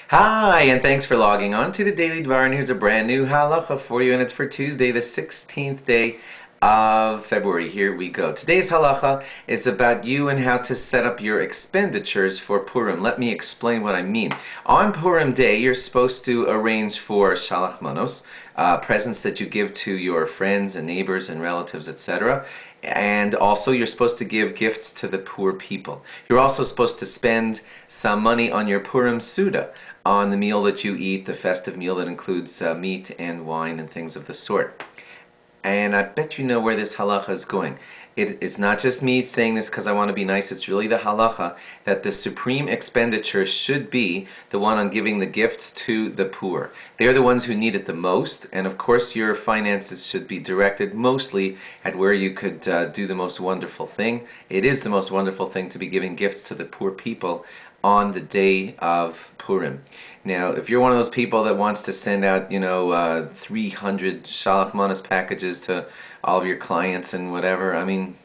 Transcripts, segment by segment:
Hi, and thanks for logging on to the Daily DVAR, and here's a brand new halacha for you, and it's for Tuesday, the 16th day of February. Here we go. Today's halacha is about you and how to set up your expenditures for Purim. Let me explain what I mean. On Purim Day, you're supposed to arrange for shalach manos, presents that you give to your friends and neighbors and relatives, etc. And also you're supposed to give gifts to the poor people. You're also supposed to spend some money on your Purim Suda, on the meal that you eat, the festive meal that includes meat and wine and things of the sort. And I bet you know where this halacha is going. It's not just me saying this because I want to be nice. It's really the halacha that the supreme expenditure should be the one on giving the gifts to the poor. They're the ones who need it the most, and of course your finances should be directed mostly at where you could do the most wonderful thing. It is the most wonderful thing to be giving gifts to the poor people on the day of Purim. Now, if you're one of those people that wants to send out, 300 Shalach Manas packages to all of your clients and whatever, I mean,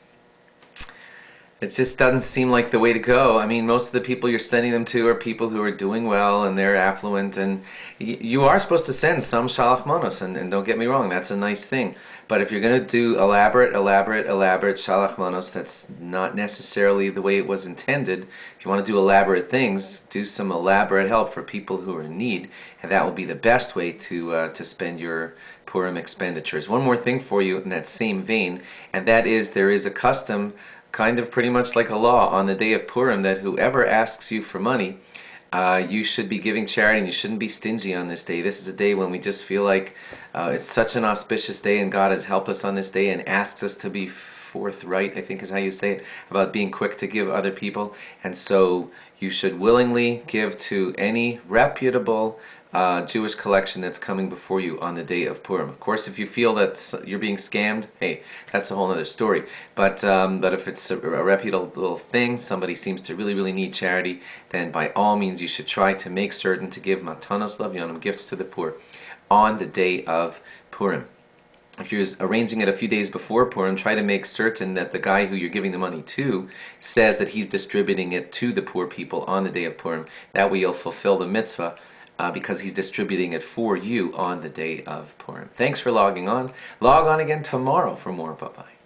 it just doesn't seem like the way to go. I mean, most of the people you're sending them to are people who are doing well and they're affluent, and you are supposed to send some shalach manos, and don't get me wrong, that's a nice thing. But if you're going to do elaborate shalach manos, that's not necessarily the way it was intended. If you want to do elaborate things, do some elaborate help for people who are in need, and that will be the best way to spend your Purim expenditures. One more thing for you in that same vein, and that is there is a custom, kind of pretty much like a law on the day of Purim, that whoever asks you for money, you should be giving charity, and you shouldn't be stingy on this day. This is a day when we just feel like it's such an auspicious day, and God has helped us on this day and asks us to be forthright, I think is how you say it, about being quick to give other people. And so you should willingly give to any reputable Jewish collection that's coming before you on the day of Purim. Of course, if you feel that you're being scammed, hey, that's a whole other story. But if it's a reputable thing, somebody seems to really need charity, then by all means you should try to make certain to give matanos lavyonim, gifts to the poor, on the day of Purim. If you're arranging it a few days before Purim, try to make certain that the guy who you're giving the money to says that he's distributing it to the poor people on the day of Purim. That way you'll fulfill the mitzvah, because he's distributing it for you on the day of Purim. Thanks for logging on. Log on again tomorrow for more. Bye-bye.